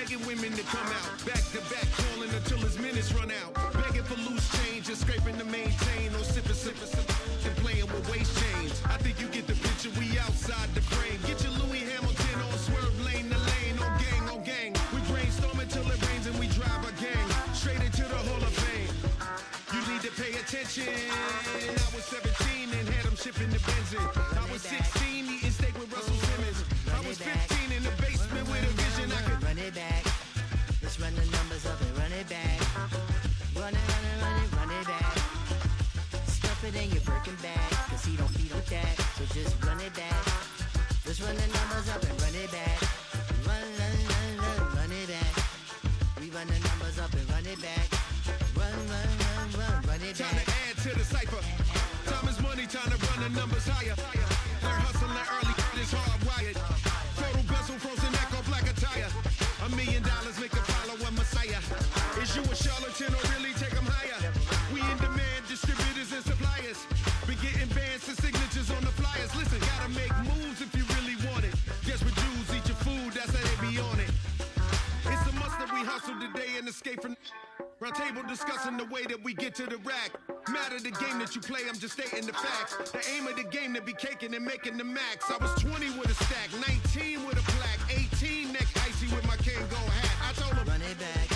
begging women to come out. Back to back, calling until his minutes run out. Begging for loose change and scraping to maintain. No sipping, and playing with waist chains. I think you get the picture, we outside the frame. Get your Louis Hamilton on swerve lane to lane. On gang. We brainstorm until it rains and we drive a gang. Straight into the Hall of Fame. You need to pay attention. I was 17 and had them shipping the Benzin. I was 16 eating steak with Russell Simmons. I was 15 in the basement with a vision. I could run it back. Let's run the numbers up and run it back. Run it back. Stuff it in your Birkin bag, cause he don't feed with that. So just run it back. Let's run the numbers up and run it back. Run it back. We run the numbers up and run it back. Run it back. Time to add to the cipher. Time is money, time to run the numbers higher. Learn hustling early, it's hardwired. Total bezel, frozen neck off like a tire. $1 million make a follower Messiah. Is you a charlatan or really take them higher? We in demand, distributors and suppliers. Be getting bands and signatures on the flyers. Listen, gotta make moves if you really want it. Guess with Jews, eat your food, that's how they be on it. It's a must that we hustle today and escape from round table discussing the way that we get to the rack. Matter the game that you play, I'm just stating the facts. The aim of the game to be caking and making the max. I was 20 with a stack, 19 with a plaque, 18 neck icy with my Kango hat. I told him, run it back.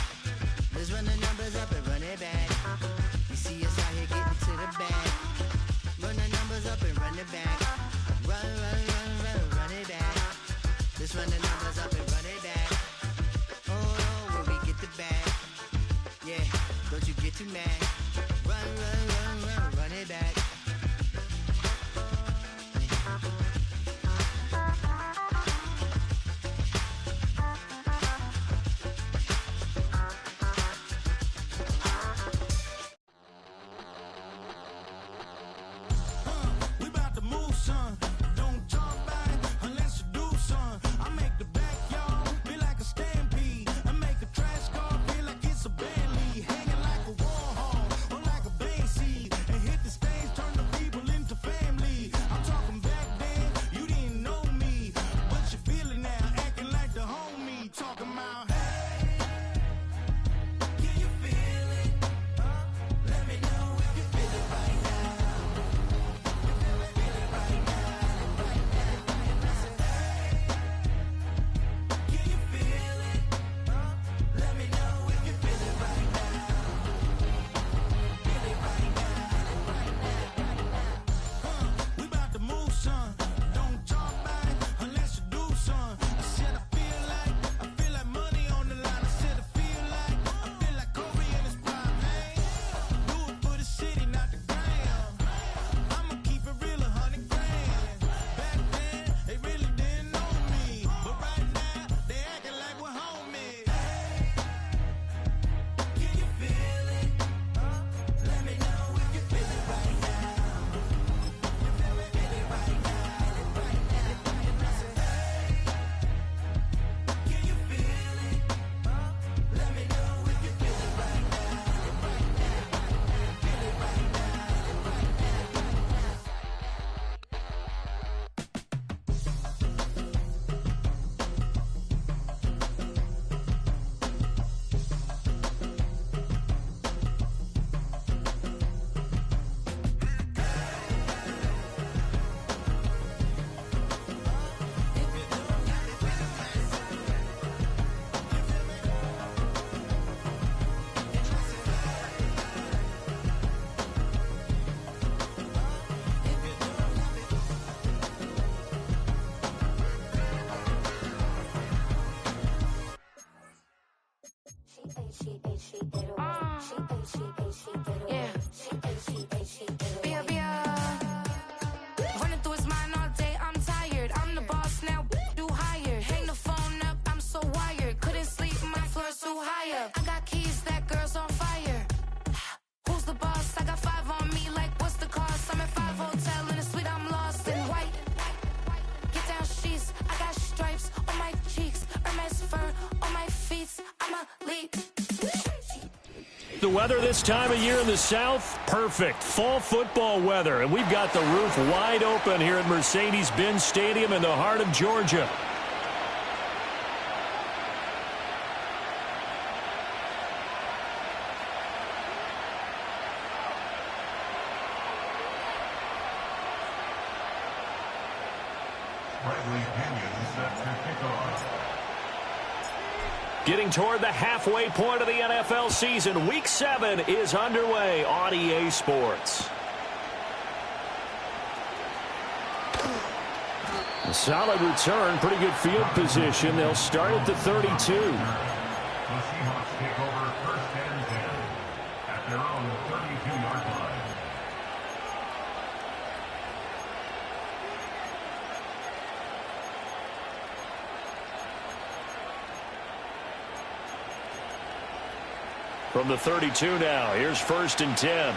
Let's run the numbers up and run it back. You see us out here getting to the bag. Run the numbers up and run it back. Run it back. Let's run the numbers up and run it back. Oh, when we get the bag. Yeah, don't you get too mad. Run it back. We about to move, son. Don't talk about it unless you do, son. I make the backyard feel like a stampede. I make a trash car feel like it's a Bentley. Hanging like a war hall or like a base seed. And hit the stage, turn the people into family. I'm talking back then, you didn't know me. But you feel it now, acting like the homie. Talking about, hey, can you feel it? Let me know if you feel it right now. Can you feel it? Let me know if you feel it right now. Feel it right now. We about to move, son. Don't talk about it unless you do, son. I said I feel like money on the line. I said I feel like Kobe in his prime. Hey, do it for the city, not the gram. I'ma keep it real, 100 grand. Back then, they really didn't know me. But right now, they acting like we're homies. Can you feel it? Let me know if you feel it right now. Feel it right now. Can you feel it? Let me know if you feel it right now. Feel it right Running through his mind all day, I'm tired. I'm the boss now, do higher. Hang the phone up, I'm so wired. Couldn't sleep, my floor's too high up. I got keys, that girl's on fire. Who's the boss? I got 5 on me, like what's the cost? I'm at 5 hotel in a suite, I'm lost in white. Get down sheets, I got stripes on my cheeks. Hermes fur on my feet, I'm a lead. The weather this time of year in the South, perfect. Fall football weather, and we've got the roof wide open here at Mercedes-Benz Stadium in the heart of Georgia. Getting toward the halfway point of the NFL season. Week 7 is underway on EA Sports. A solid return, pretty good field position. They'll start at the 32. The Seahawks take over first and 10 at their own 32-yard line. From the 32 now, here's first and 10.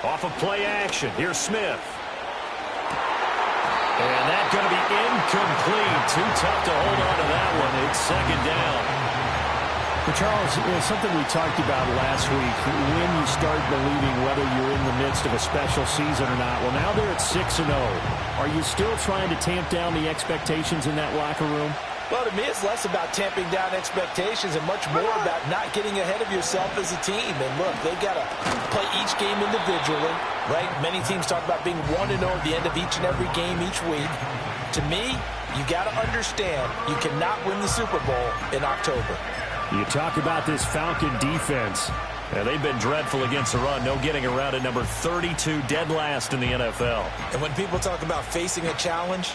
Off of play action, here's Smith. And that's going to be incomplete. Too tough to hold on to that one. It's second down. But Charles, something we talked about last week, when you start believing whether you're in the midst of a special season or not. Well, now they're at 6-0. Are you still trying to tamp down the expectations in that locker room? Well, to me, it's less about tamping down expectations and much more about not getting ahead of yourself as a team. And look, they've got to play each game individually, right? Many teams talk about being 1-0 at the end of each and every game each week. To me, you got to understand you cannot win the Super Bowl in October. You talk about this Falcon defense. Yeah, they've been dreadful against the run. No getting around at number 32, dead last in the NFL. And when people talk about facing a challenge,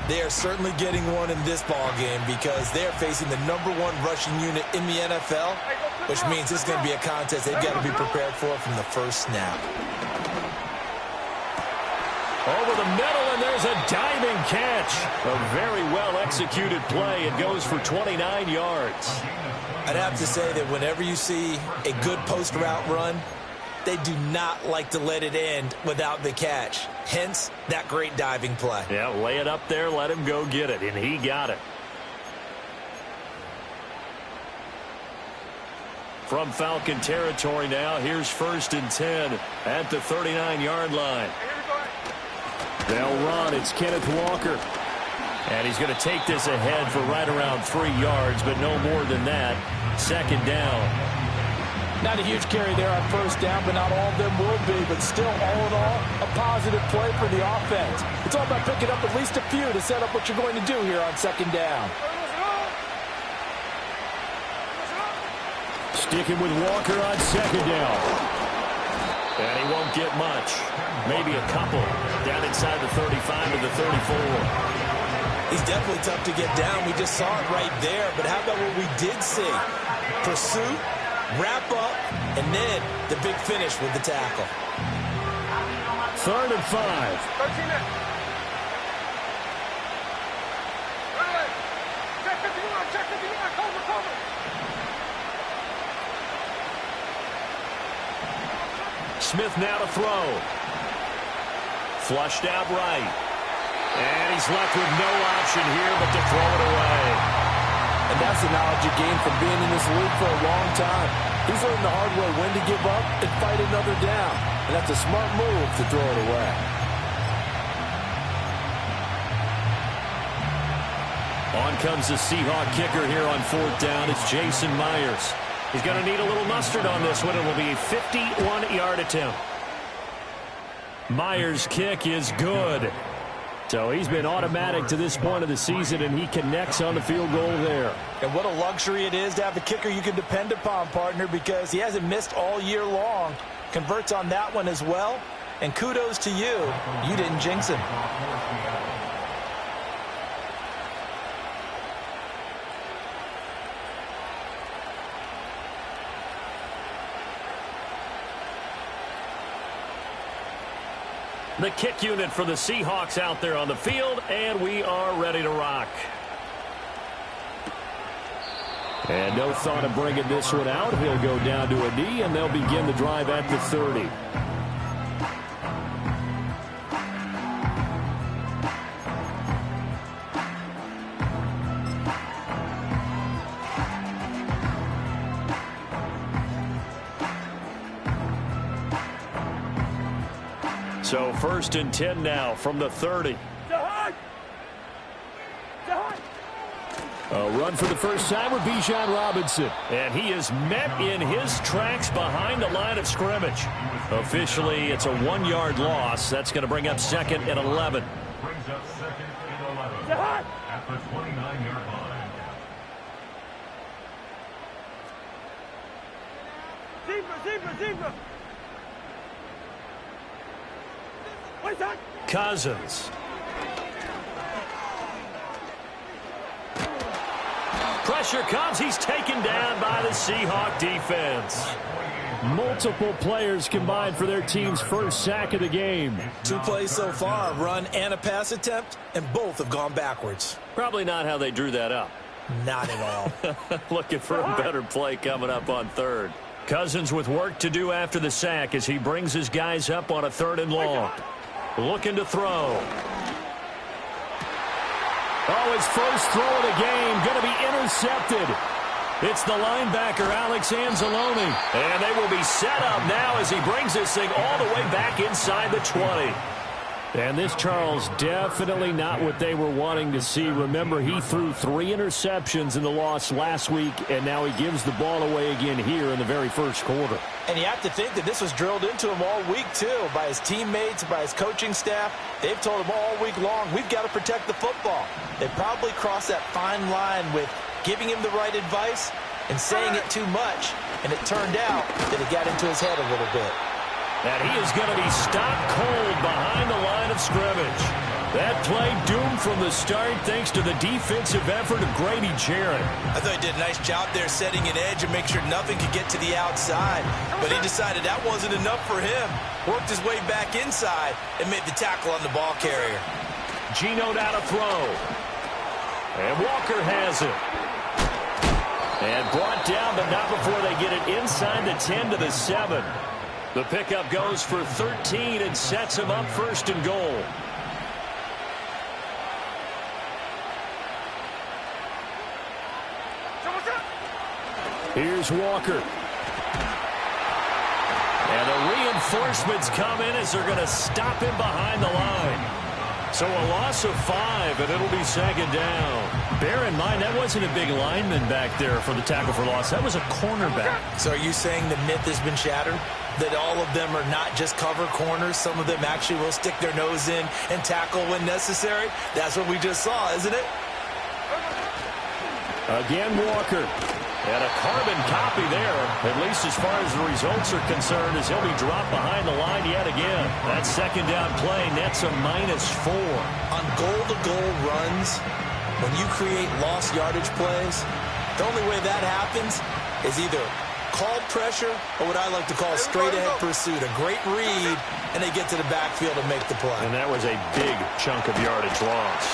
they are certainly getting one in this ball game because they're facing the #1 rushing unit in the NFL, which means it's going to be a contest they've got to be prepared for from the first snap. Over the middle, and there's a diving catch. A very well-executed play. It goes for 29 yards. I'd have to say that whenever you see a good post route run, they do not like to let it end without the catch. Hence, that great diving play. Yeah, lay it up there, let him go get it, and he got it. From Falcon territory now, here's first and 10 at the 39-yard line. They'll run. It's Kenneth Walker. And he's going to take this ahead for right around 3 yards, but no more than that. Second down. Not a huge carry there on first down, but not all of them will be. But still, all in all, a positive play for the offense. It's all about picking up at least a few to set up what you're going to do here on second down. Sticking with Walker on second down. And he won't get much. Maybe a couple. Down inside the 35 to the 34. He's definitely tough to get down. We just saw it right there. But how about what we did see? Pursuit, wrap up, and then the big finish with the tackle. 3rd and 5. 13 in. Check 51, cover. Smith now to throw. Flushed out right. And he's left with no option here but to throw it away. And that's the knowledge you gain from being in this league for a long time. He's learned the hard way when to give up and fight another down. And that's a smart move to throw it away. On comes the Seahawk kicker here on 4th down. It's Jason Myers. He's going to need a little mustard on this one. It will be a 51-yard attempt. Myers' kick is good. So he's been automatic to this point of the season, and he connects on the field goal there. And what a luxury it is to have a kicker you can depend upon, partner, because he hasn't missed all year long. Converts on that one as well. And kudos to you. You didn't jinx him. The kick unit for the Seahawks out there on the field, and we are ready to rock. And no thought of bringing this one out. He'll go down to a knee, and they'll begin the drive at the 30. So 1st and 10 now from the 30. A run for the first time with Bijan Robinson. And he is met in his tracks behind the line of scrimmage. Officially, it's a 1-yard loss. That's going to bring up 2nd and 11. Brings up up 2nd and 11 at the 29-yard line. Zebra. Cousins. Pressure comes. He's taken down by the Seahawk defense. Multiple players combined for their team's first sack of the game. 2 plays so far, a run and a pass attempt, and both have gone backwards. Probably not how they drew that up. Not at all. Looking for a better play coming up on 3rd. Cousins with work to do after the sack as he brings his guys up on a 3rd and long. Looking to throw. Oh, his first throw of the game going to be intercepted. It's the linebacker, Alex Anzalone. And they will be set up now as he brings this thing all the way back inside the 20. And this, Charles, definitely not what they were wanting to see. Remember, he threw 3 interceptions in the loss last week, and now he gives the ball away again here in the very first quarter. And you have to think that this was drilled into him all week, too, by his teammates, by his coaching staff. They've told him all week long, we've got to protect the football. They probably crossed that fine line with giving him the right advice and saying it too much. And it turned out that it got into his head a little bit. And he is going to be stopped cold behind the line of scrimmage. That play doomed from the start thanks to the defensive effort of Grady Jarrett. I thought he did a nice job there setting an edge and make sure nothing could get to the outside. But he decided that wasn't enough for him. Worked his way back inside and made the tackle on the ball carrier. Geno down to throw. And Walker has it. And brought down, but not before they get it inside the 10 to the 7. The pickup goes for 13 and sets him up 1st and goal. Here's Walker. And the reinforcements come in as they're going to stop him behind the line. So a loss of 5, and it'll be 2nd down. Bear in mind, that wasn't a big lineman back there for the tackle for loss. That was a cornerback. So are you saying the myth has been shattered? That all of them are not just cover corners? Some of them actually will stick their nose in and tackle when necessary? That's what we just saw, isn't it? Again, Walker. And a carbon copy there, at least as far as the results are concerned, as he'll be dropped behind the line yet again. That 2nd down play nets a -4. On goal-to-goal runs, when you create lost yardage plays, the only way that happens is either called pressure or what I like to call straight-ahead pursuit. A great read, and they get to the backfield and make the play. And that was a big chunk of yardage loss.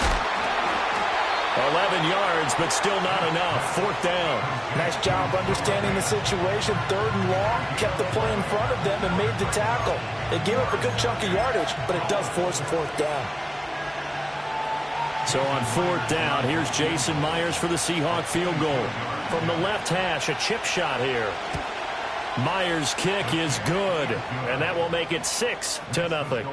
11 yards, but still not enough. 4th down. Nice job understanding the situation. 3rd and long, kept the play in front of them and made the tackle. They gave up a good chunk of yardage, but it does force a 4th down. So on 4th down, here's Jason Myers for the Seahawk field goal. From the left hash, a chip shot here. Myers' kick is good, and that will make it 6-0.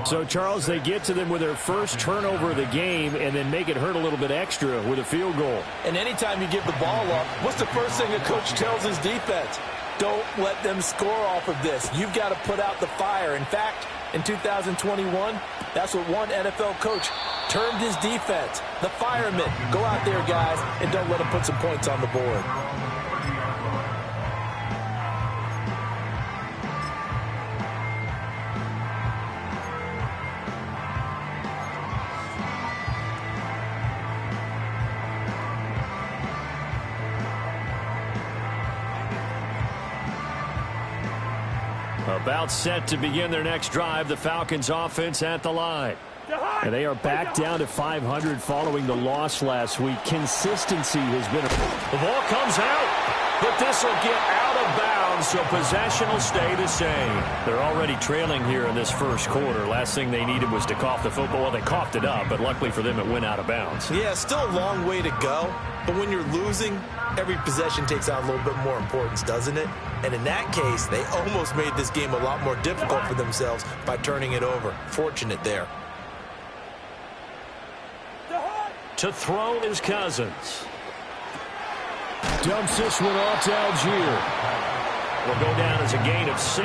So, Charles, they get to them with their first turnover of the game and then make it hurt a little bit extra with a field goal. And anytime you give the ball up, what's the first thing a coach tells his defense? Don't let them score off of this. You've got to put out the fire. In fact, in 2021, that's what one NFL coach termed his defense. The firemen. Go out there, guys, and don't let them put some points on the board. About set to begin their next drive, the Falcons offense at the line. And they are back down to 500 following the loss last week. Consistency has been The ball comes out, but this will get out of bounds, so possession will stay the same. They're already trailing here in this first quarter. Last thing they needed was to cough the football. Well, they coughed it up, but luckily for them, it went out of bounds. Yeah, still a long way to go, but when you're losing, every possession takes on a little bit more importance, doesn't it? And in that case, they almost made this game a lot more difficult for themselves by turning it over. Fortunate there. To throw is Cousins. dumps this one off to Algier. Will go down as a gain of 6.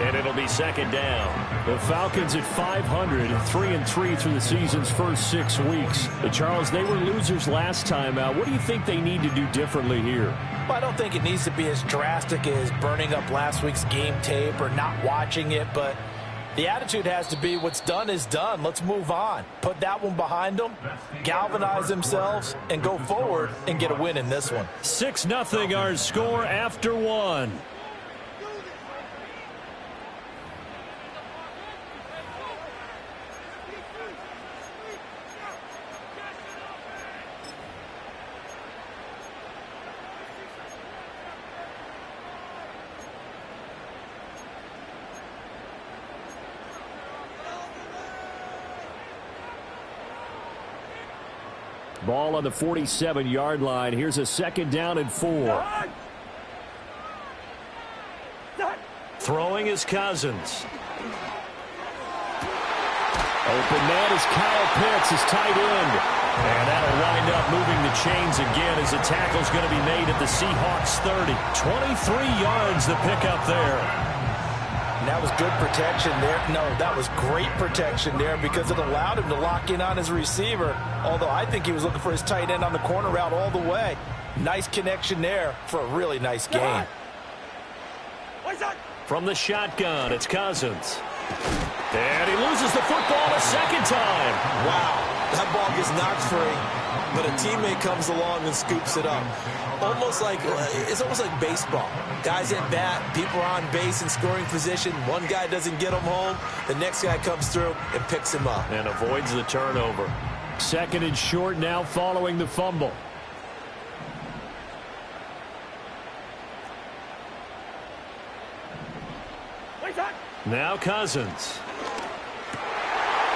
And it'll be second down. The Falcons at 500, 3-3 through the season's first 6 weeks. But Charles, they were losers last time out. What do you think they need to do differently here? Well, I don't think it needs to be as drastic as burning up last week's game tape or not watching it, but the attitude has to be what's done is done. Let's move on. Put that one behind them, galvanize themselves, and go forward and get a win in this one. 6-0 our score after one. Ball on the 47-yard line. Here's a 2nd down and 4. Throwing is Cousins. Open man is Kyle Pitts, his tight end. And that'll wind up moving the chains again as the tackle's going to be made at the Seahawks 30. 23 yards the pickup there. And that was good protection there. No, that was great protection there because it allowed him to lock in on his receiver. Although I think he was looking for his tight end on the corner route all the way. Nice connection there for a really nice gain. From the shotgun, it's Cousins. And he loses the football a second time. Wow, that ball gets knocked free, but a teammate comes along and scoops it up. It's almost like baseball. Guys at bat, people are on base in scoring position. One guy doesn't get him home. The next guy comes through and picks him up. And avoids the turnover. 2nd and short now following the fumble. Now Cousins.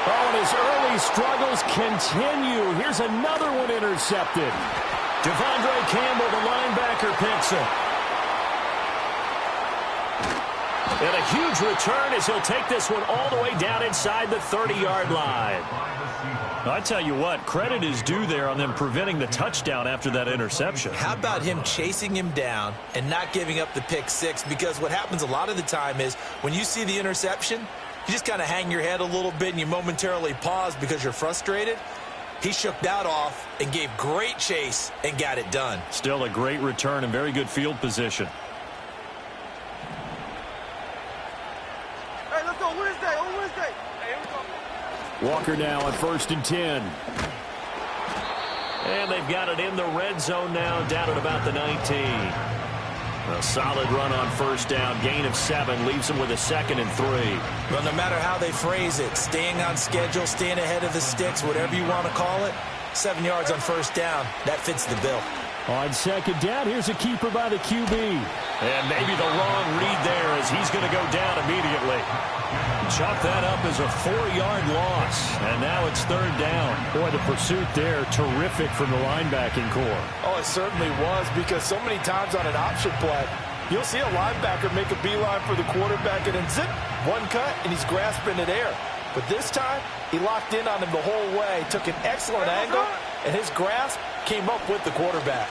Oh, and his early struggles continue. Here's another one intercepted. Devondre Campbell, the linebacker, picks it. And a huge return as he'll take this one all the way down inside the 30-yard line. I tell you what, credit is due there on them preventing the touchdown after that interception. How about him chasing him down and not giving up the pick six? Because what happens a lot of the time is when you see the interception, you just kind of hang your head a little bit and you momentarily pause because you're frustrated. He shook that off and gave great chase and got it done. Still a great return and very good field position. Hey, let's go Wednesday, on Wednesday. Hey, here we go. Walker now on 1st and 10. And they've got it in the red zone now, down at about the 19. A solid run on 1st down, gain of 7, leaves them with a 2nd and 3. Well, no matter how they phrase it, staying on schedule, staying ahead of the sticks, whatever you want to call it, 7 yards on 1st down, that fits the bill. On 2nd down, here's a keeper by the QB. And maybe the wrong read there as he's going to go down immediately. Chop that up as a 4-yard loss. And now it's 3rd down. Boy, the pursuit there, terrific from the linebacking core. Oh, it certainly was because so many times on an option play, you'll see a linebacker make a beeline for the quarterback and then zip, one cut, and he's grasping it air. But this time, he locked in on him the whole way, took an excellent angle, and his grasp came up with the quarterback.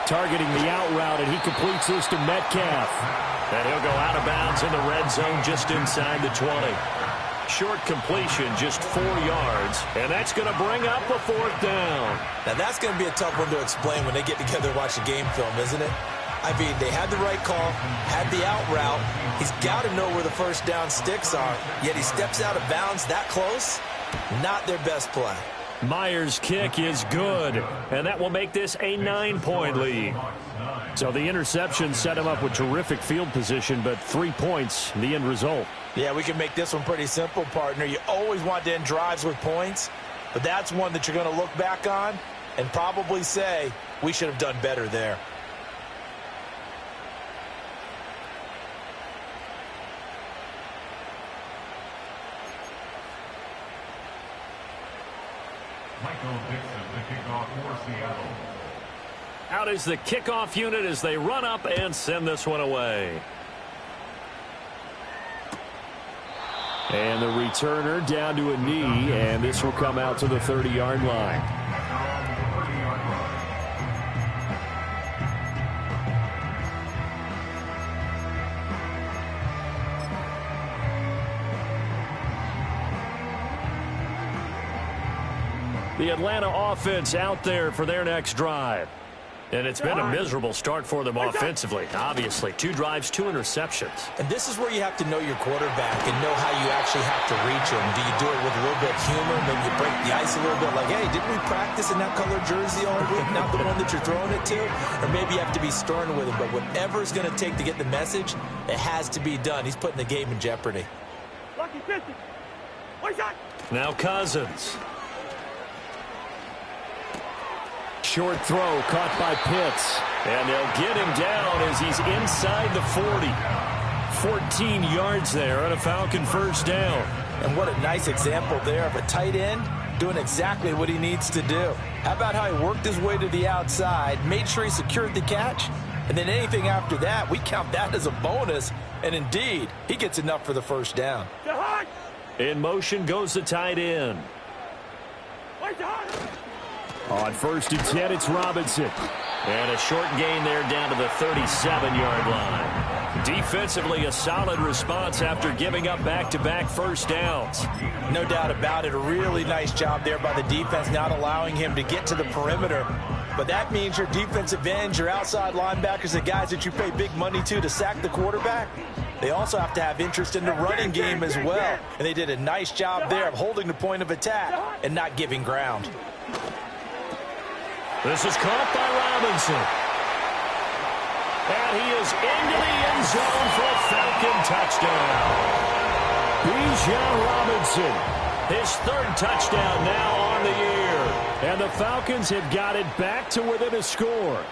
Targeting the out route, and he completes this to Metcalf. And he'll go out of bounds in the red zone just inside the 20. Short completion, just 4 yards, and that's going to bring up a 4th down. Now, that's going to be a tough one to explain when they get together and watch the game film, isn't it? I mean, they had the right call, had the out route. He's got to know where the 1st down sticks are, yet he steps out of bounds that close. Not their best play. Myers' kick is good, and that will make this a 9-point lead. So the interception set him up with terrific field position, but 3 points, the end result. Yeah, we can make this one pretty simple, partner. You always want to end drives with points, but that's one that you're going to look back on and probably say, we should have done better there. Michael Dixon, the kickoff for Seattle. Out is the kickoff unit as they run up and send this one away. And the returner down to a knee, and this will come out to the 30-yard line. The Atlanta offense out there for their next drive. And it's been a miserable start for them offensively. Obviously, 2 drives, 2 interceptions. And this is where you have to know your quarterback and know how you actually have to reach him. Do you do it with a little bit of humor? Maybe you break the ice a little bit like, hey, didn't we practice in that color jersey all week? Not the one that you're throwing it to? Or maybe you have to be stern with him. But whatever it's going to take to get the message, it has to be done. He's putting the game in jeopardy. Now Cousins. Short throw caught by Pitts. And they'll get him down as he's inside the 40. 14 yards there on a Falcon first down. And what a nice example there of a tight end doing exactly what he needs to do. How about how he worked his way to the outside, made sure he secured the catch, and then anything after that, we count that as a bonus. And indeed, he gets enough for the first down. In motion goes the tight end. On 1st and 10, it's Robinson. And a short gain there down to the 37-yard line. Defensively, a solid response after giving up back-to-back first downs. No doubt about it. A really nice job there by the defense, not allowing him to get to the perimeter. But that means your defensive ends, your outside linebackers, the guys that you pay big money to sack the quarterback, they also have to have interest in the running game as well. And they did a nice job there of holding the point of attack and not giving ground. This is caught by Robinson. And he is into the end zone for a Falcon touchdown. Bijan Robinson, his 3rd touchdown now on the year. And the Falcons have got it back to within a score.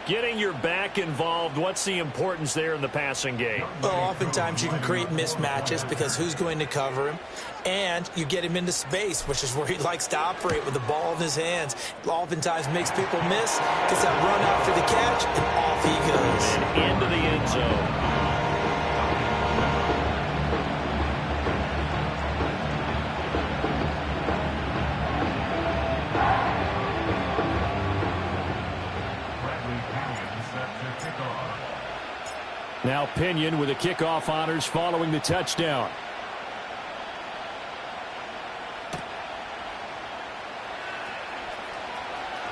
Getting your back involved, what's the importance there in the passing game? Well, oftentimes you can create mismatches because who's going to cover him? And you get him into space, which is where he likes to operate with the ball in his hands. Oftentimes makes people miss, gets that run out for the catch, and off he goes. And into the end zone. Now Pinion with the kickoff honors following the touchdown.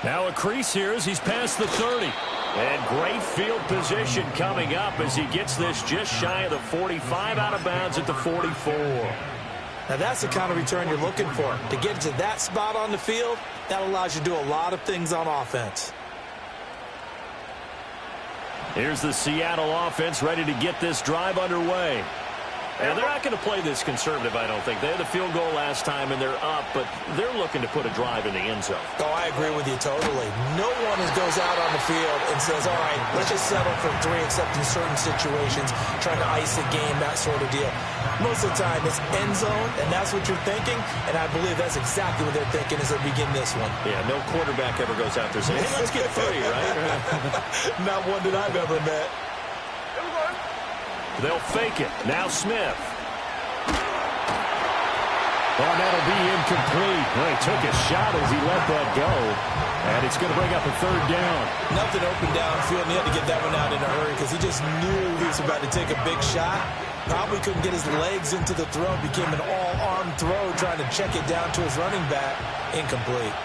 Now a crease here as he's past the 30. And great field position coming up as he gets this just shy of the 45, out of bounds at the 44. Now that's the kind of return you're looking for. To get to that spot on the field, that allows you to do a lot of things on offense. Here's the Seattle offense ready to get this drive underway. And they're not going to play this conservative, I don't think. They had the field goal last time, and they're up, but they're looking to put a drive in the end zone. Oh, I agree with you totally. No one goes out on the field and says, all right, let's just settle for 3, except in certain situations, trying to ice a game, that sort of deal. Most of the time, it's end zone, and that's what you're thinking, and I believe that's exactly what they're thinking as they begin this one. Yeah, no quarterback ever goes out there saying, hey, let's get 3, right? Not one that I've ever met. They'll fake it. Now Smith. Oh, that'll be incomplete. Well, he took a shot as he let that go. And it's going to bring up a 3rd down. Nothing open downfield, and he had to get that one out in a hurry because he just knew he was about to take a big shot. Probably couldn't get his legs into the throw. Became an all-arm throw, trying to check it down to his running back. Incomplete.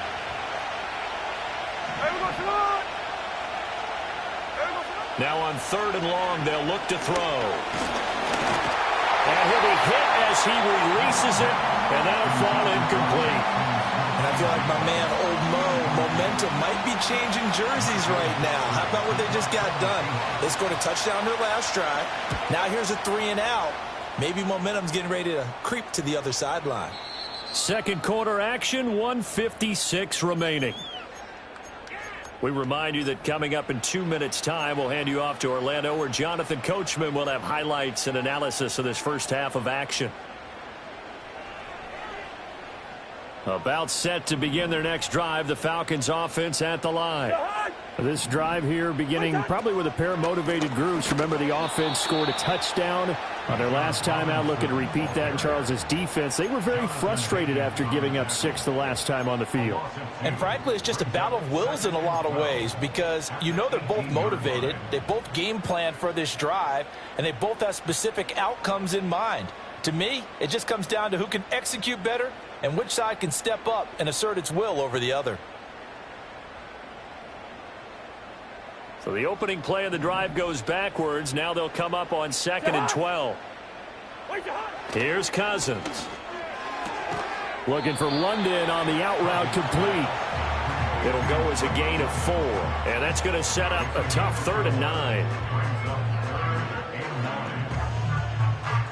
Now on 3rd and long, they'll look to throw. And he'll be hit as he releases it, and that'll fall incomplete. And I feel like my man, Old Mo, momentum might be changing jerseys right now. How about what they just got done? They scored a touchdown their last drive. Now here's a 3 and out. Maybe momentum's getting ready to creep to the other sideline. Second quarter action, 1:56 remaining. We remind you that coming up in 2 minutes' time, we'll hand you off to Orlando, where Jonathan Coachman will have highlights and analysis of this first half of action. About set to begin their next drive, the Falcons offense at the line. This drive here beginning probably with a pair of motivated groups. Remember, the offense scored a touchdown on their last time out. Looking to repeat that in Charles's defense. They were very frustrated after giving up 6 the last time on the field. And frankly, it's just a battle of wills in a lot of ways because you know they're both motivated. They both game plan for this drive, and they both have specific outcomes in mind. To me, it just comes down to who can execute better and which side can step up and assert its will over the other. So the opening play of the drive goes backwards. Now they'll come up on 2nd and 12. Here's Cousins. Looking for London on the out route complete. It'll go as a gain of 4. And that's going to set up a tough 3rd and 9.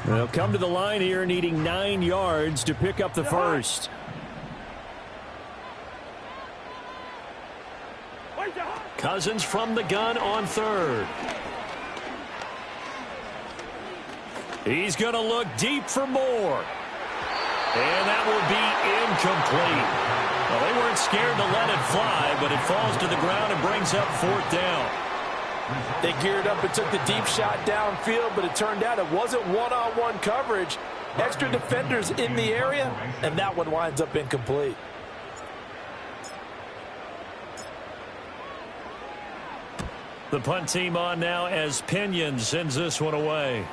They'll come to the line here needing 9 yards to pick up the first. Cousins from the gun on 3rd. He's going to look deep for more. And that will be incomplete. Well, they weren't scared to let it fly, but it falls to the ground and brings up 4th down. They geared up and took the deep shot downfield, but it turned out it wasn't one-on-one coverage. Extra defenders in the area, and that one winds up incomplete. The punt team on now as Pinion sends this one away.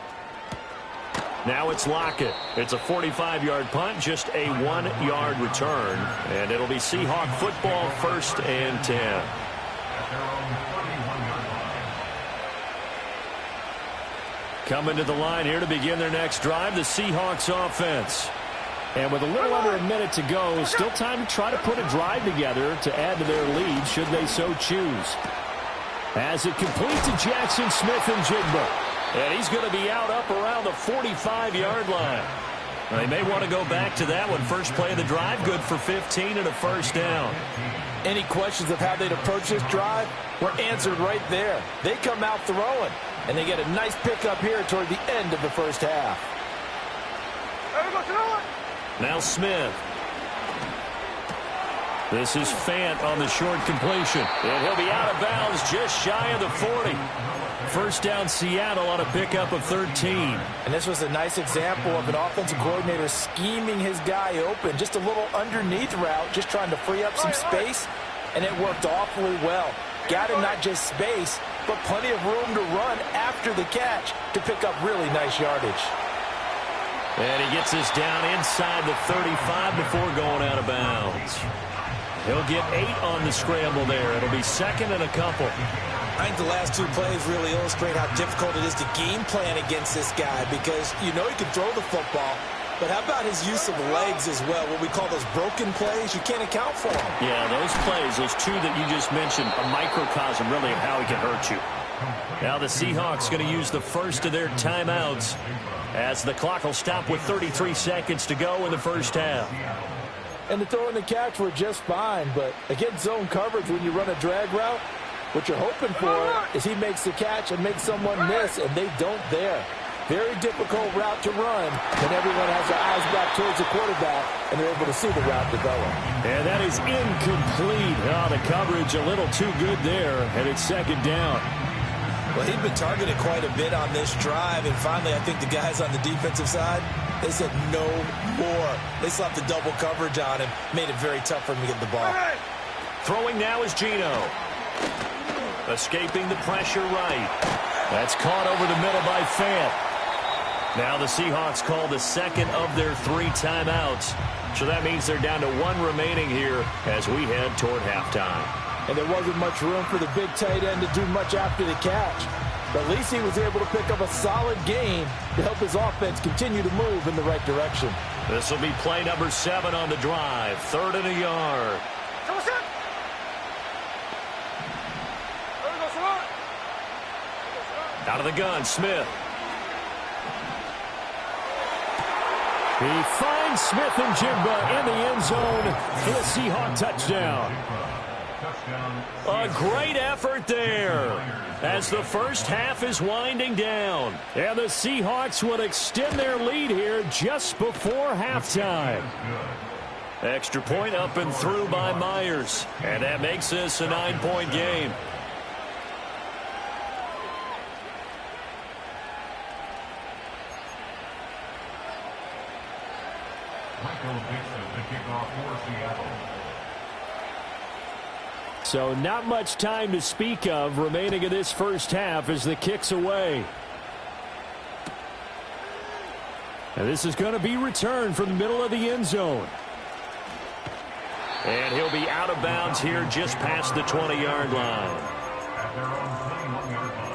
Now it's Lockett. It's a 45-yard punt, just a 1-yard return. And it'll be Seahawk football, 1st and 10. Coming to the line here to begin their next drive, the Seahawks offense. And with a little under a minute to go, still time to try to put a drive together to add to their lead should they so choose. As it complete to Jackson Smith-Njigba. And he's going to be out up around the 45-yard line. They may want to go back to that one. First play of the drive, good for 15 and a 1st down. Any questions of how they'd approach this drive were answered right there. They come out throwing, and they get a nice pickup here toward the end of the first half. Now Smith. This is Fant on the short completion. And he'll be out of bounds just shy of the 40. First down Seattle on a pickup of 13. And this was a nice example of an offensive coordinator scheming his guy open. Just a little underneath route, just trying to free up some space. And it worked awfully well. Got him not just space, but plenty of room to run after the catch to pick up really nice yardage. And he gets this down inside the 35 before going out of bounds. He'll get 8 on the scramble there. It'll be 2nd and a couple. I think the last 2 plays really illustrate how difficult it is to game plan against this guy because you know he can throw the football, but how about his use of legs as well? What we call those broken plays, you can't account for them. Yeah, those plays, those 2 that you just mentioned, a microcosm really of how he can hurt you. Now the Seahawks going to use the first of their timeouts as the clock will stop with 33 seconds to go in the first half. And the throw and the catch were just fine, but against zone coverage when you run a drag route, what you're hoping for is he makes the catch and makes someone miss, and they don't there. Very difficult route to run when everyone has their eyes back towards the quarterback and they're able to see the route develop. And that is incomplete. Oh, the coverage a little too good there, and it's 2nd down. Well, he'd been targeted quite a bit on this drive, and finally I think the guys on the defensive side, they said no more. They slapped the double coverage on him, made it very tough for him to get the ball. Throwing now is Geno. Escaping the pressure right. That's caught over the middle by Fant. Now the Seahawks call the 2nd of their 3 timeouts. So that means they're down to 1 remaining here as we head toward halftime. And there wasn't much room for the big tight end to do much after the catch. But at least he was able to pick up a solid gain to help his offense continue to move in the right direction. This will be play number 7 on the drive. 3rd and a yard. Out of the gun, Smith. He finds Smith-Njigba in the end zone for the Seahawk touchdown. A great effort there as the first half is winding down. And the Seahawks will extend their lead here just before halftime. Extra point up and through by Myers. And that makes this a 9-point game. So not much time to speak of remaining in this first half as the kick's away. And this is going to be returned from the middle of the end zone. And he'll be out of bounds here just past the 20-yard line. At their own 21-yard line.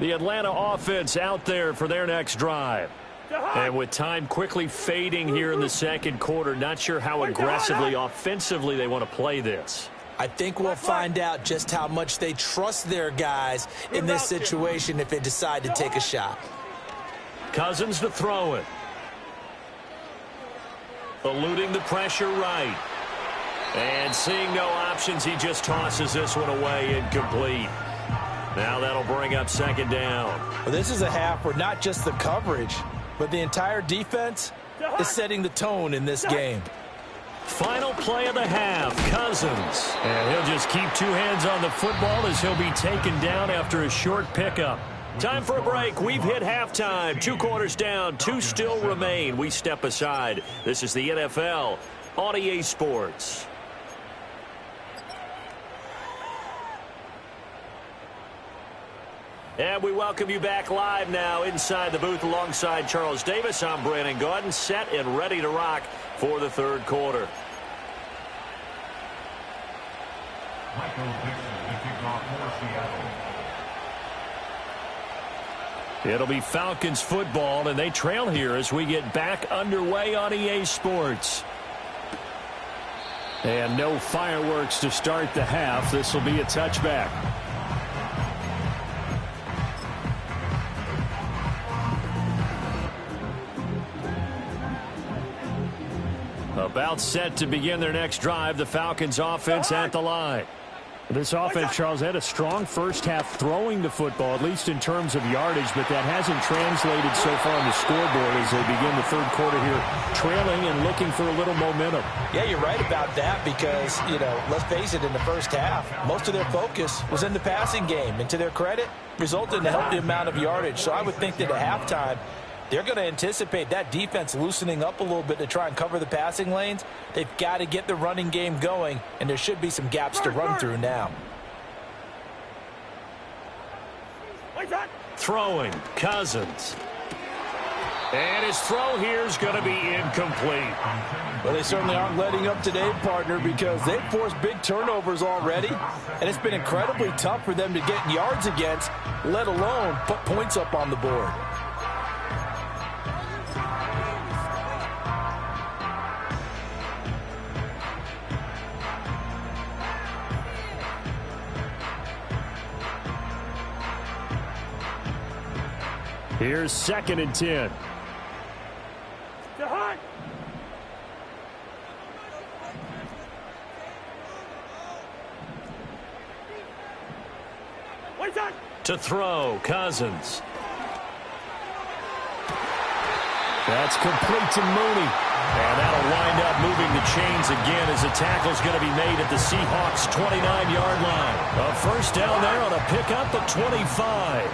The Atlanta offense out there for their next drive. And with time quickly fading here in the second quarter, not sure how aggressively, offensively they want to play this. I think we'll find out just how much they trust their guys in this situation if they decide to take a shot. Cousins to throw it. Eluding the pressure right. And seeing no options, he just tosses this one away, incomplete. Now that'll bring up second down. Well, this is a half where not just the coverage, but the entire defense is setting the tone in this game. Final play of the half, Cousins. And he'll just keep two hands on the football as he'll be taken down after a short pickup. Time for a break. We've hit halftime. 2 quarters down, 2 still remain. We step aside. This is the NFL on EA Sports. And we welcome you back live now inside the booth alongside Charles Davis. I'm Brandon Gaudin, set and ready to rock for the third quarter. Michael Dixon to kick off for Seattle. It'll be Falcons football, and they trail here as we get back underway on EA Sports. And no fireworks to start the half. This will be a touchback. About set to begin their next drive, the Falcons offense at the line. This offense, Charles, had a strong first half throwing the football, at least in terms of yardage, but that hasn't translated so far on the scoreboard as they begin the third quarter here, trailing and looking for a little momentum. Yeah, you're right about that because, let's face it, in the first half, most of their focus was in the passing game. And to their credit, resulted in a healthy amount of yardage. So I would think that at halftime, they're going to anticipate that defense loosening up a little bit to try and cover the passing lanes. They've got to get the running game going, and there should be some gaps to run through now. Throwing, Cousins. And his throw here is going to be incomplete. Well, they certainly aren't letting up today, partner, because they've forced big turnovers already, and it's been incredibly tough for them to get yards against, let alone put points up on the board. Here's 2nd and 10. To throw, Cousins. That's complete to Mooney. And that'll wind up moving the chains again as the tackle's going to be made at the Seahawks' 29-yard line. A first down there on a pickup of 25.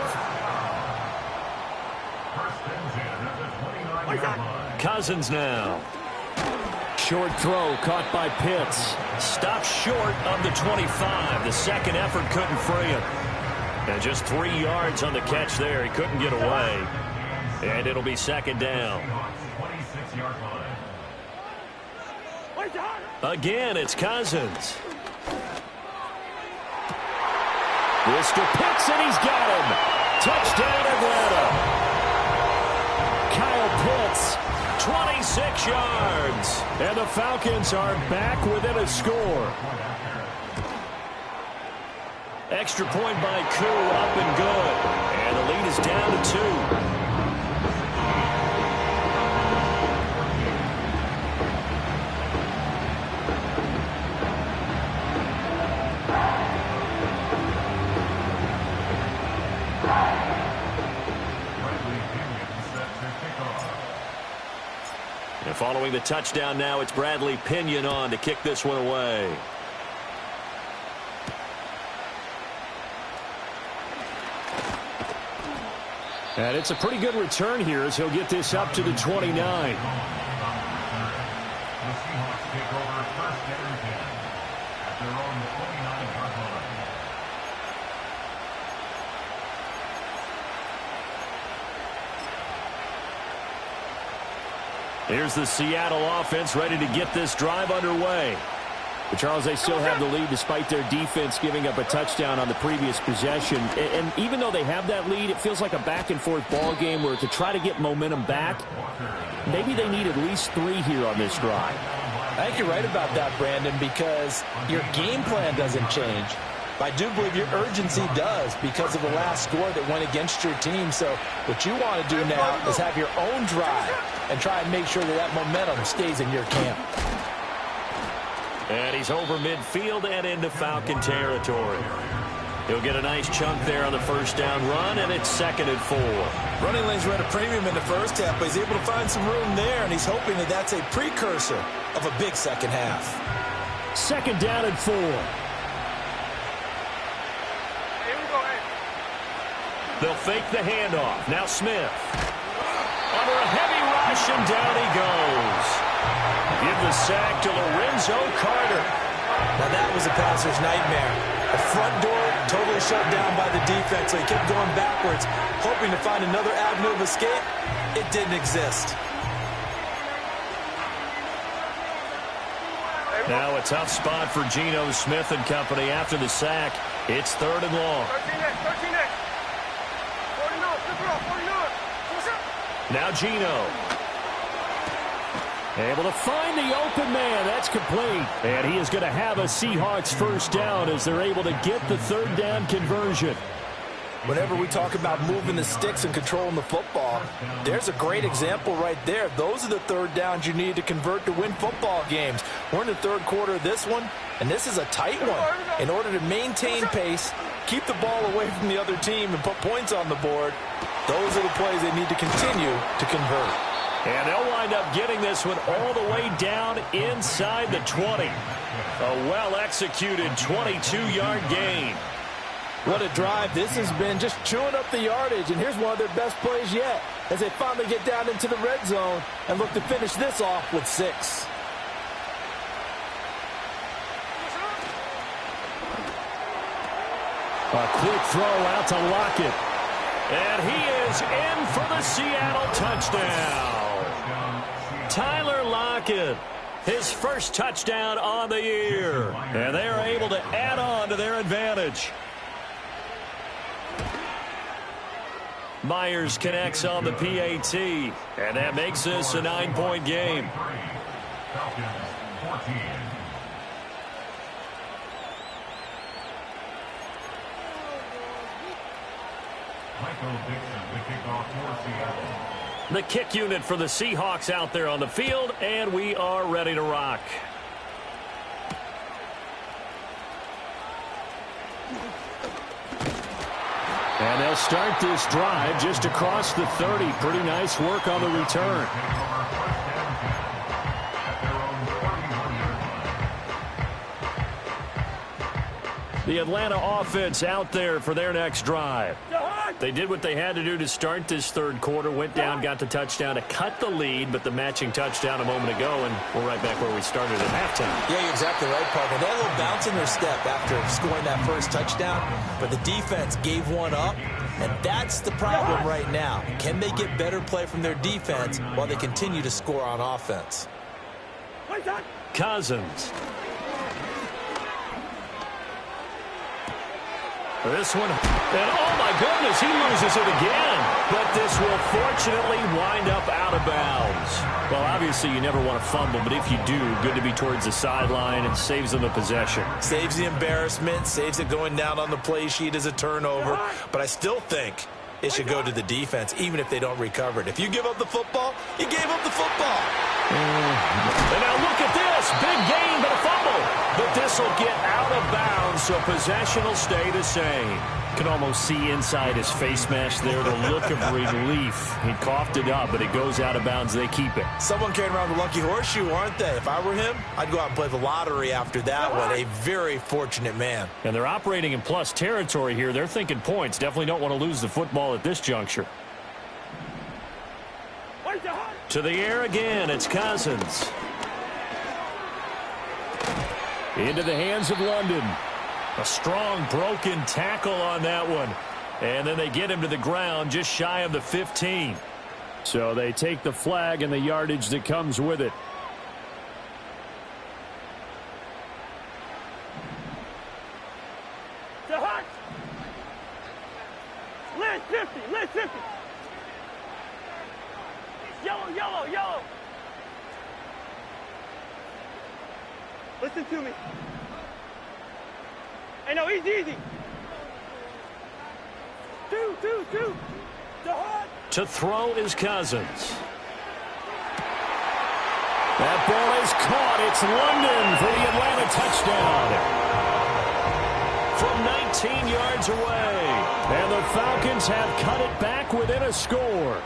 Cousins now. Short throw caught by Pitts. Stopped short of the 25. The second effort couldn't free him. And just 3 yards on the catch there. He couldn't get away. And it'll be 2nd down. Again, it's Cousins. This to Pitts, and he's got him. Touchdown, Atlanta. Kyle Pitts, 26 yards. And the Falcons are back within a score. Extra point by Koo, up and good. And the lead is down to 2. And following the touchdown now, it's Bradley Pinion on to kick this one away. And it's a pretty good return here as he'll get this up to the 29. The Seahawks take over first and 10 at their own 29-yard line. Here's the Seattle offense ready to get this drive underway. But Charles, they still have the lead despite their defense giving up a touchdown on the previous possession. And even though they have that lead, it feels like a back-and-forth ball game where to try to get momentum back, maybe they need at least 3 here on this drive. I think you're right about that, Brandon, because your game plan doesn't change. But I do believe your urgency does because of the last score that went against your team. So what you want to do now is have your own drive and try and make sure that that momentum stays in your camp. And he's over midfield and into Falcon territory. He'll get a nice chunk there on the first down run, and it's 2nd and 4. Running lanes were at a premium in the first half, but he's able to find some room there, and he's hoping that that's a precursor of a big second half. 2nd down and 4. They'll fake the handoff. Now Smith. Under a heavy rush, and down he goes. Give the sack to Lorenzo Carter. Now that was a passer's nightmare. The front door totally shut down by the defense, so he kept going backwards, hoping to find another avenue of escape. It didn't exist. Now a tough spot for Geno Smith and company after the sack. It's 3rd and long. 13X. Now Geno. Able to find the open man. That's complete. And he is going to have a Seahawks first down as they're able to get the 3rd down conversion. Whenever we talk about moving the sticks and controlling the football, there's a great example right there. Those are the 3rd downs you need to convert to win football games. We're in the 3rd quarter of this one, and this is a tight one. In order to maintain pace, keep the ball away from the other team, and put points on the board, those are the plays they need to continue to convert. And they'll wind up getting this one all the way down inside the 20. A well-executed 22-yard gain. What a drive this has been, just chewing up the yardage. And here's one of their best plays yet as they finally get down into the red zone and look to finish this off with 6. A quick throw out to Lockett. And he is in for the Seattle touchdown. Tyler Lockett, his first touchdown on the year. And they are able to add on to their advantage. Myers connects on the PAT, and that makes this a 9-point game. Falcons 14. Michael Dixon, the kickoff for Seattle. The kick unit for the Seahawks out there on the field, and we are ready to rock. And they'll start this drive just across the 30. Pretty nice work on the return. The Atlanta offense out there for their next drive. They did what they had to do to start this 3rd quarter, went down, got the touchdown to cut the lead, but the matching touchdown a moment ago, and we're right back where we started at halftime. Yeah, you're exactly right, partner. They had a little bounce in their step after scoring that first touchdown, but the defense gave one up, and that's the problem right now. Can they get better play from their defense while they continue to score on offense? Cousins. This one, and oh my goodness, he loses it again. But this will fortunately wind up out of bounds. Well, obviously you never want to fumble, but if you do, good to be towards the sideline. It saves them the possession. Saves the embarrassment, saves it going down on the play sheet as a turnover. But I still think it should go to the defense, even if they don't recover it. If you give up the football, you gave up the football. And now look at this. Big gain, but a fumble. But this will get out of bounds, so possession will stay the same. You can almost see inside his face mask there the look of relief. He coughed it up, but it goes out of bounds. They keep it. Someone carrying around the lucky horseshoe, aren't they? If I were him, I'd go out and play the lottery after that one. A very fortunate man. And they're operating in plus territory here. They're thinking points. Definitely don't want to lose the football at this juncture. To the air again, it's Cousins. Into the hands of London. A strong broken tackle on that one. And then they get him to the ground just shy of the 15. So they take the flag and the yardage that comes with it. List 50, list 50. Yellow, yellow, yellow. Listen to me. Hey, no, easy. Two. To throw is Cousins. That ball is caught. It's London for the Atlanta touchdown. From 19 yards away. And the Falcons have cut it back within a score.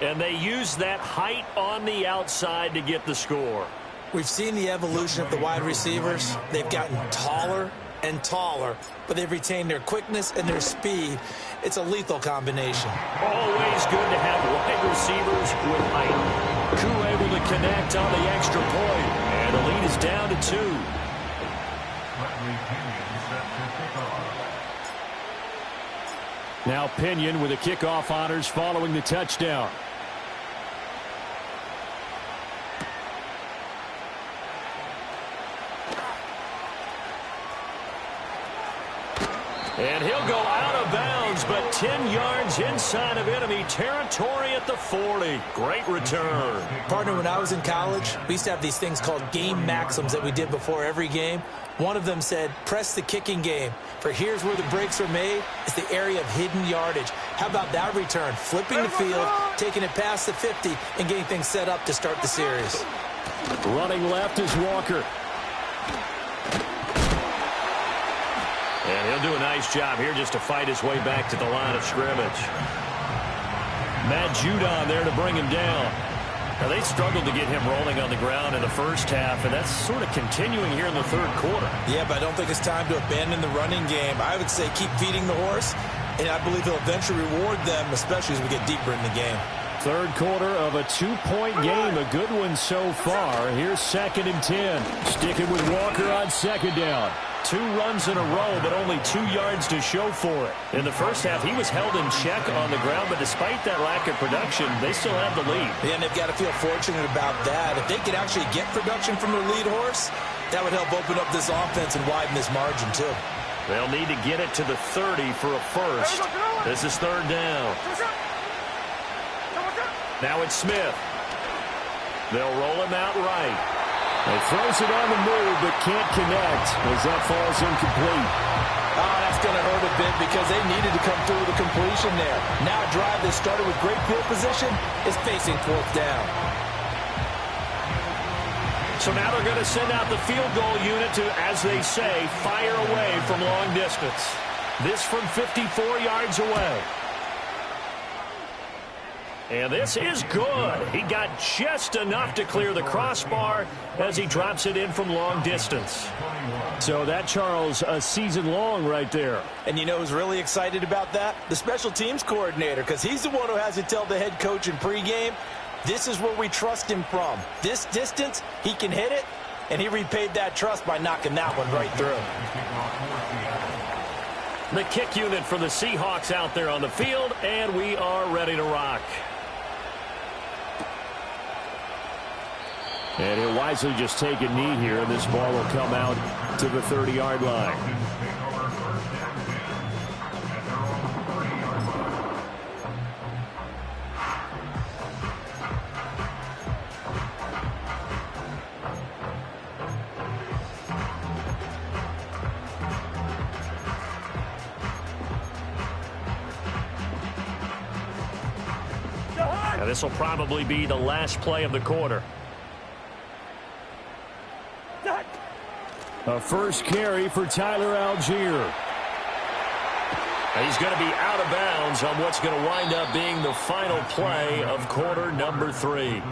And they use that height on the outside to get the score. We've seen the evolution of the wide receivers. They've gotten taller and taller, but they've retained their quickness and their speed. It's a lethal combination. Always good to have wide receivers with height. Koo able to connect on the extra point, and the lead is down to 2. Now Pinion with the kickoff honors following the touchdown. And he'll go out of bounds, but 10 yards inside of enemy territory at the 40. Great return. Partner, when I was in college, we used to have these things called game maxims that we did before every game. One of them said, press the kicking game. For here's where the breaks are made. It's the area of hidden yardage. How about that return? Flipping the field, taking it past the 50, and getting things set up to start the series. Running left is Walker. And he'll do a nice job here just to fight his way back to the line of scrimmage. Matt Judon there to bring him down. Now, they struggled to get him rolling on the ground in the first half, and that's sort of continuing here in the third quarter. Yeah, but I don't think it's time to abandon the running game. I would say keep feeding the horse, and I believe he'll eventually reward them, especially as we get deeper in the game. Third quarter of a 2-point game, a good one so far. Here's 2nd and 10. Sticking with Walker on second down. 2 runs in a row, but only 2 yards to show for it. In the first half, he was held in check on the ground, but despite that lack of production, they still have the lead. Yeah, and they've got to feel fortunate about that. If they could actually get production from their lead horse, that would help open up this offense and widen this margin, too. They'll need to get it to the 30 for a first. This is 3rd down. Now it's Smith. They'll roll him out right. He throws it on the move, but can't connect as that falls incomplete. Oh, that's going to hurt a bit because they needed to come through with a completion there. Now a drive that started with great field position is facing 4th down. So now they're going to send out the field goal unit to, as they say, fire away from long distance. This from 54 yards away. And this is good. He got just enough to clear the crossbar as he drops it in from long distance. So that, Charles, a season long right there. And you know who's really excited about that? The special teams coordinator, because he's the one who has to tell the head coach in pregame, this is where we trust him from. This distance, he can hit it, and he repaid that trust by knocking that one right through. The kick unit for the Seahawks out there on the field, and we are ready to rock. And he'll wisely just take a knee here, and this ball will come out to the 30-yard line. Now this will probably be the last play of the quarter. A first carry for Tyler Algier. He's going to be out of bounds on what's going to wind up being the final play of quarter number 3.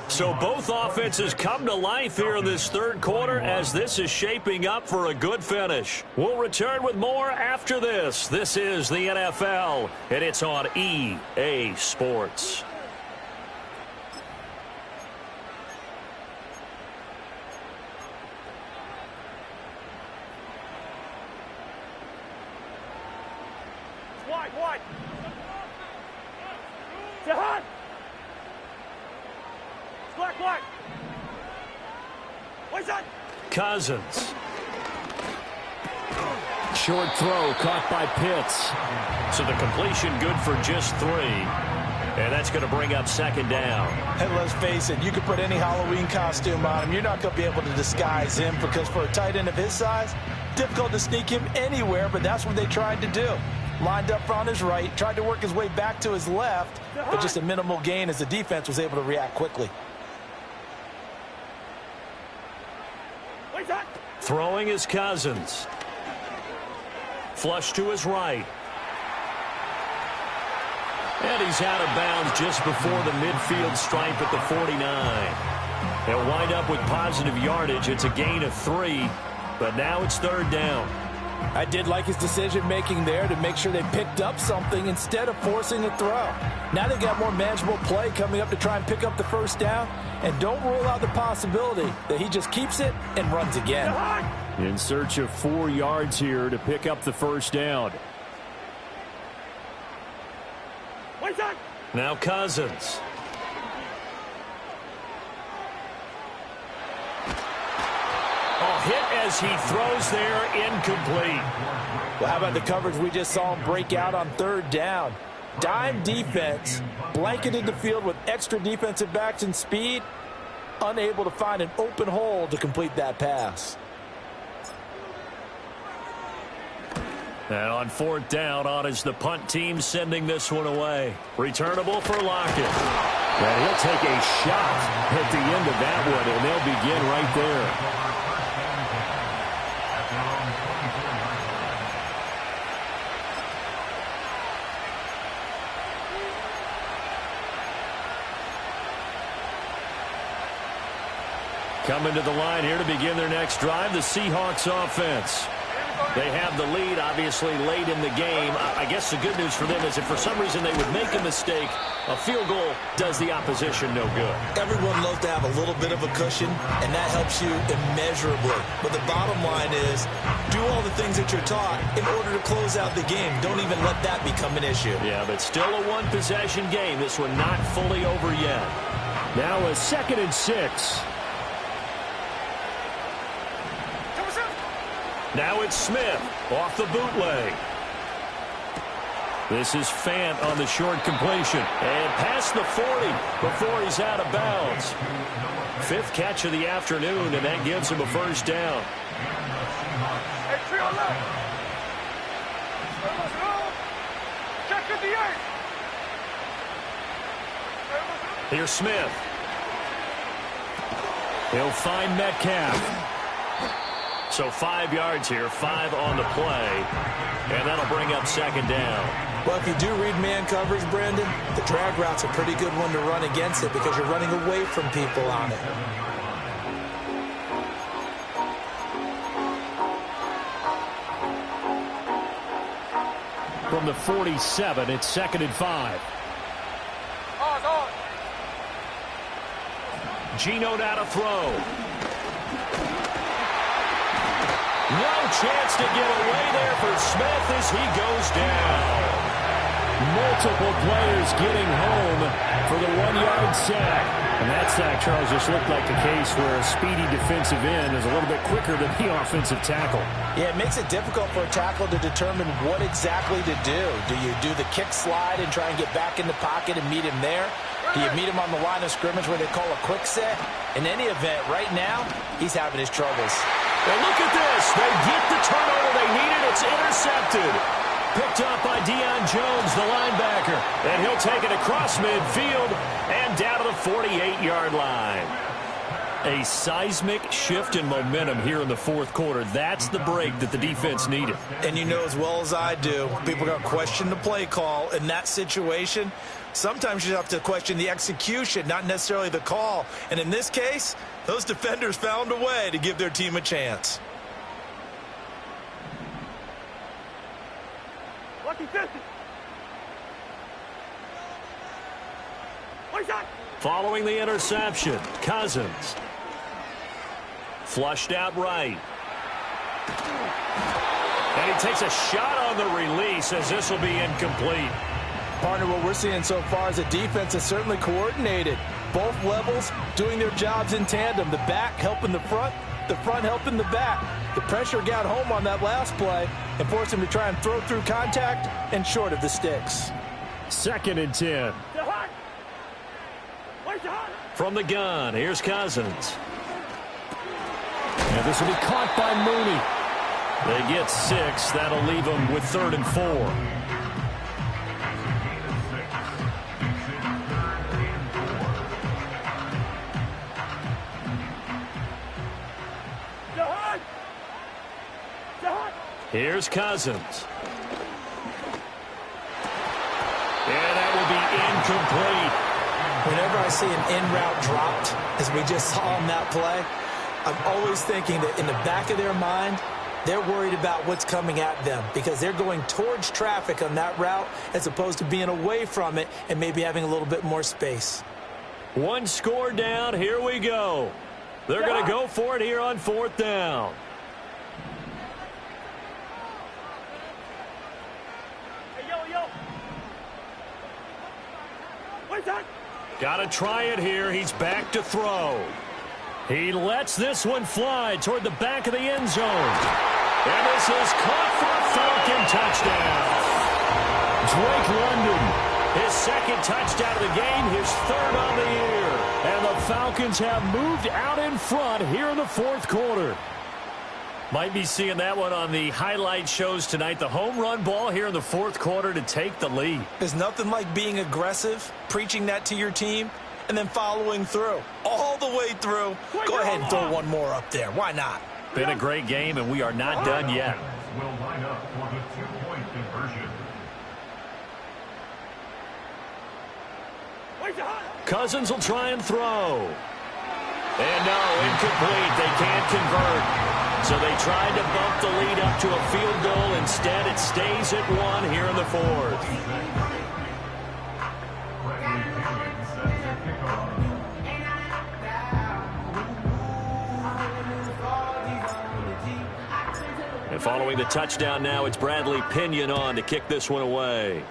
So both offenses come to life here in this third quarter as this is shaping up for a good finish. We'll return with more after this. This is the NFL, and it's on EA Sports. Wide. Jahan. Black. What's that? Cousins. Short throw caught by Pitts. So the completion good for just 3. And that's going to bring up second down. And let's face it, you could put any Halloween costume on him. You're not going to be able to disguise him because for a tight end of his size, difficult to sneak him anywhere, but that's what they tried to do. Lined up on his right, tried to work his way back to his left, but just a minimal gain as the defense was able to react quickly. Throwing is Cousins. Flush to his right. And he's out of bounds just before the midfield stripe at the 49. They'll wind up with positive yardage. It's a gain of 3, but now it's third down. I did like his decision-making there to make sure they picked up something instead of forcing a throw. Now they've got more manageable play coming up to try and pick up the first down, and don't rule out the possibility that he just keeps it and runs again. In search of 4 yards here to pick up the first down. Now Cousins. Hit as he throws there, incomplete. Well, how about the coverage we just saw him break out on third down? Dime defense, blanketed the field with extra defensive backs and speed, unable to find an open hole to complete that pass. And on fourth down, on is the punt team sending this one away. Returnable for Lockett. And he'll take a shot at the end of that one, and they'll begin right there. Coming to the line here to begin their next drive, the Seahawks offense. They have the lead, obviously, late in the game. I guess the good news for them is if for some reason they would make a mistake, a field goal does the opposition no good. Everyone loves to have a little bit of a cushion, and that helps you immeasurably. But the bottom line is, do all the things that you're taught in order to close out the game. Don't even let that become an issue. Yeah, but still a one-possession game. This one not fully over yet. Now a 2nd and 6. Now it's Smith off the bootleg. This is Fant on the short completion. And past the 40 before he's out of bounds. 5th catch of the afternoon, and that gives him a first down. Here's Smith. He'll find Metcalf. So 5 yards here, 5 on the play, and that'll bring up second down. Well, if you do read man coverage, Brandon, the drag route's a pretty good one to run against it because you're running away from people on it. From the 47, it's 2nd and 5. Geno now to throw. No chance to get away there for Smith as he goes down. Multiple players getting home for the 1-yard sack. And that sack, Charles, just looked like the case where a speedy defensive end is a little bit quicker than the offensive tackle. Yeah, it makes it difficult for a tackle to determine what exactly to do. Do you do the kick slide and try and get back in the pocket and meet him there? Do you meet him on the line of scrimmage where they call a quick set? In any event, right now, he's having his troubles. And look at this. They get the turnover they needed. It's intercepted. Picked up by Deion Jones, the linebacker. And he'll take it across midfield and down to the 48-yard line. A seismic shift in momentum here in the fourth quarter. That's the break that the defense needed. And you know as well as I do, people are going to question the play call in that situation. Sometimes you have to question the execution, not necessarily the call. And in this case, those defenders found a way to give their team a chance. Following the interception, Cousins. Flushed out right. And he takes a shot on the release as this will be incomplete. Partner, what we're seeing so far is a defense that's certainly coordinated. Both levels doing their jobs in tandem. The back helping the front helping the back. The pressure got home on that last play and forced him to try and throw through contact and short of the sticks. 2nd and 10. From the gun, here's Cousins. And this will be caught by Mooney. They get 6. That'll leave them with 3rd and 4. Here's Cousins. And that will be incomplete. Whenever I see an in route dropped, as we just saw on that play, I'm always thinking that in the back of their mind, they're worried about what's coming at them because they're going towards traffic on that route as opposed to being away from it and maybe having a little bit more space. 1 score down. Here we go. They're going to go for it here on 4th down. Got to try it here. He's back to throw. He lets this one fly toward the back of the end zone. And this is caught for a Falcon touchdown. Drake London, his 2nd touchdown of the game, his 3rd on the year. And the Falcons have moved out in front here in the 4th quarter. Might be seeing that one on the highlight shows tonight. The home run ball here in the 4th quarter to take the lead. There's nothing like being aggressive, preaching that to your team, and then following through. All the way through. Go ahead and throw one more up there. Why not? Been a great game, and we are not done yet. Will line up for the 2-point conversion. Cousins will try and throw. And no, incomplete. They can't convert. So they tried to bump the lead up to a field goal. Instead, it stays at 1 here in the 4th. And following the touchdown now, it's Bradley Pinion on to kick this one away.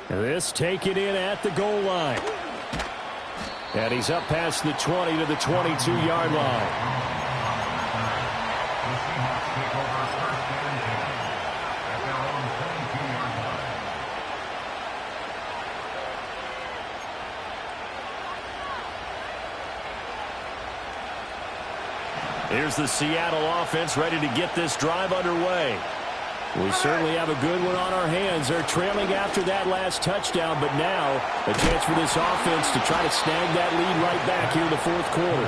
And this taken in at the goal line. And he's up past the 20 to the 22-yard line. The Seahawks take over 1st and 10 at their own 22-yard line. Here's the Seattle offense ready to get this drive underway. We certainly have a good one on our hands. They're trailing after that last touchdown, but now a chance for this offense to try to snag that lead right back here in the 4th quarter.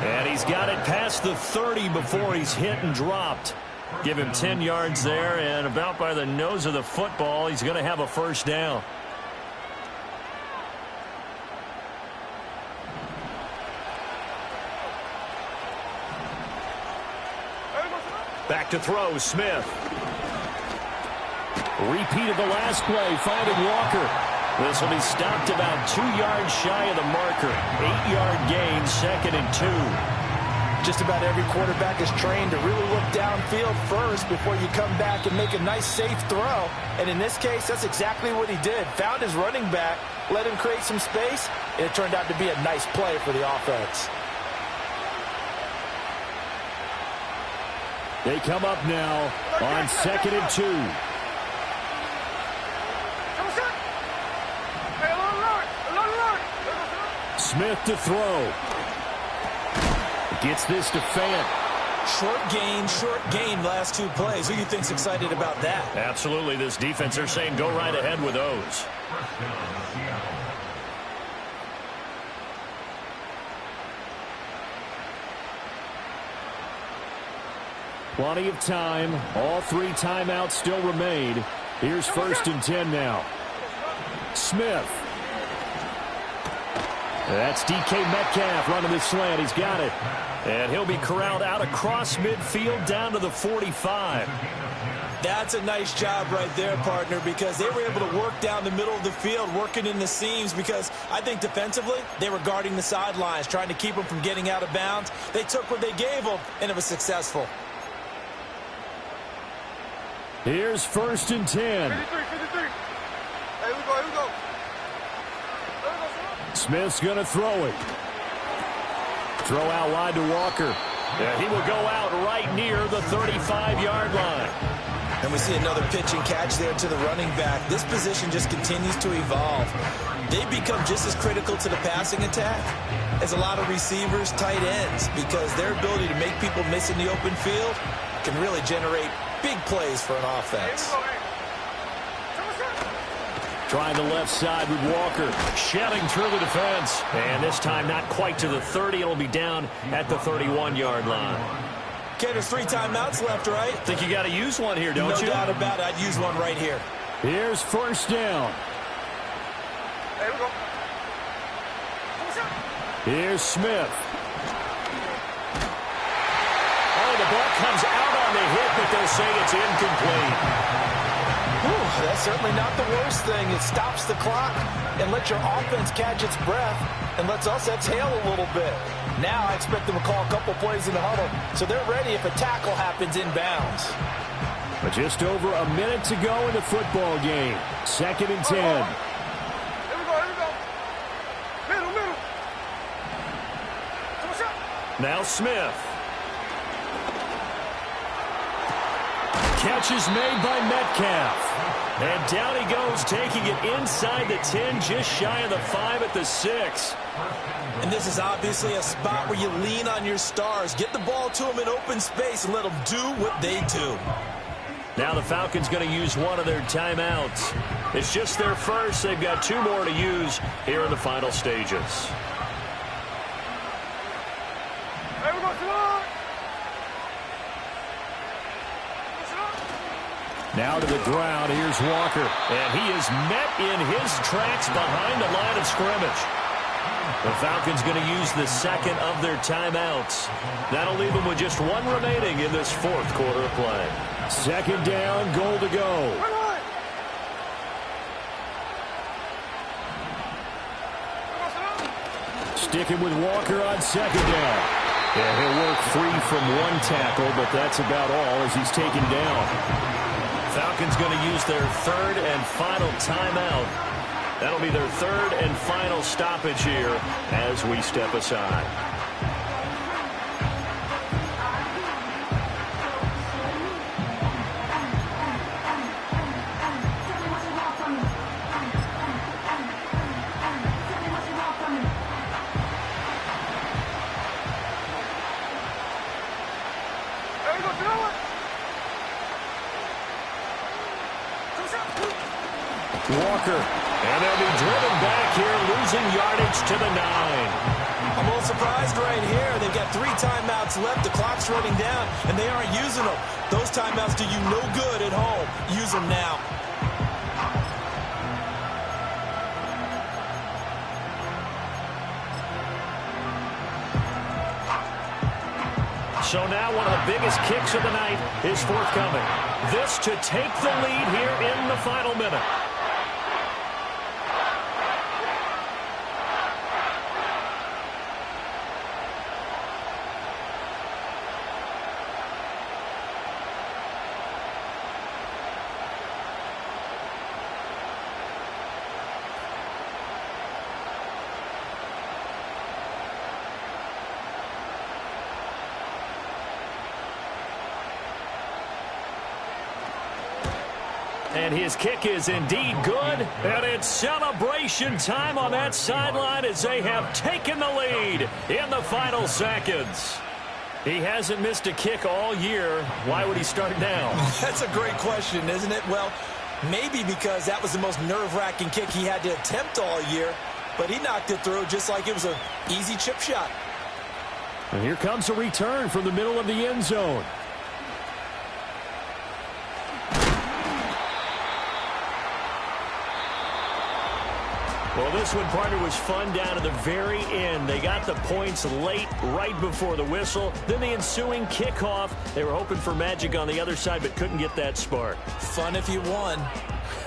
And he's got it past the 30 before he's hit and dropped. Give him 10 yards there, and about by the nose of the football, he's going to have a 1st down. Back to throw, Smith. Repeat of the last play, finding Walker. This will be stopped about 2 yards shy of the marker. 8-yard gain, 2nd and 2. Just about every quarterback is trained to really look downfield first before you come back and make a nice, safe throw. And in this case, that's exactly what he did. Found his running back, let him create some space, and it turned out to be a nice play for the offense. They come up now on 2nd and 2. Smith to throw. Gets this to Fant. Short gain last 2 plays. Who do you think's excited about that? Absolutely. This defense, they're saying go right ahead with those. Plenty of time. All 3 timeouts still remain. Here's 1st and 10 now. Smith. That's DK Metcalf running the slant. He's got it. And he'll be corralled out across midfield down to the 45. That's a nice job right there, partner, because they were able to work down the middle of the field, working in the seams, because I think defensively they were guarding the sidelines, trying to keep them from getting out of bounds. They took what they gave them, and it was successful. Here's 1st and 10. 53. Here we go. Smith's going to throw it. Throw out wide to Walker. Yeah, he will go out right near the 35-yard line. And we see another pitch and catch there to the running back. This position just continues to evolve. They become just as critical to the passing attack as a lot of receivers, tight ends, because their ability to make people miss in the open field can really generate big plays for an offense. Trying the left side with Walker. Shelling through the defense. And this time not quite to the 30. It'll be down at the 31-yard line. Okay, there's 3 timeouts left, right? Think you got to use one here, don't you? No doubt about it. I'd use one right here. Here's 1st down. Here we go. Here's Smith. Oh, the ball comes out on the hit, but they'll say it's incomplete. Whew, that's certainly not the worst thing. It stops the clock and lets your offense catch its breath and lets us exhale a little bit. Now I expect them to call a couple plays in the huddle, so they're ready if a tackle happens inbounds. But just over a minute to go in the football game. 2nd and 10. Here we go. Middle. Now Smith. Catch is made by Metcalf. And down he goes, taking it inside the 10, just shy of the 5 at the 6. And this is obviously a spot where you lean on your stars. Get the ball to them in open space and let them do what they do. Now the Falcons going to use one of their timeouts. It's just their first. They've got 2 more to use here in the final stages. Here we go. Now to the ground. Here's Walker. And he is met in his tracks behind the line of scrimmage. The Falcons going to use the 2nd of their timeouts. That'll leave them with just 1 remaining in this 4th quarter of play. 2nd down, goal to go. Sticking with Walker on 2nd down. Yeah, he'll work free from 1 tackle, but that's about all as he's taken down. Falcons going to use their 3rd and final timeout. That'll be their 3rd and final stoppage here as we step aside. Walker. And they'll be driven back here, losing yardage to the 9. I'm a little surprised right here. They've got 3 timeouts left. The clock's running down, and they aren't using them. Those timeouts do you no good at home. Use them now. So now one of the biggest kicks of the night is forthcoming. This to take the lead here in the final minute. And his kick is indeed good. And it's celebration time on that sideline as they have taken the lead in the final seconds. He hasn't missed a kick all year. Why would he start now? That's a great question, isn't it? Well, maybe because that was the most nerve-wracking kick he had to attempt all year. But he knocked it through just like it was an easy chip shot. And here comes a return from the middle of the end zone. Well, this one, partner, was fun down to the very end. They got the points late, right before the whistle. Then the ensuing kickoff. They were hoping for magic on the other side, but couldn't get that spark. Fun if you won,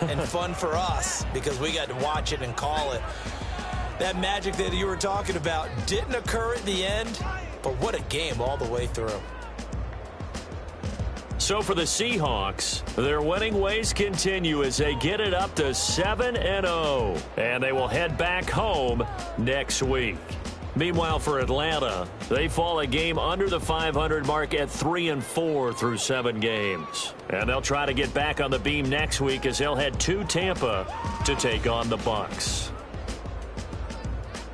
and fun for us because we got to watch it and call it. That magic that you were talking about didn't occur at the end, but what a game all the way through. So for the Seahawks, their winning ways continue as they get it up to 7-0. And they will head back home next week. Meanwhile, for Atlanta, they fall a game under the 500 mark at 3-4 through 7 games. And they'll try to get back on the beam next week as they'll head to Tampa to take on the Bucs.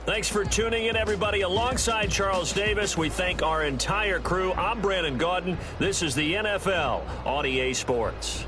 Thanks for tuning in, everybody. Alongside Charles Davis, we thank our entire crew. I'm Brandon Gaudin. This is the NFL on EA Sports.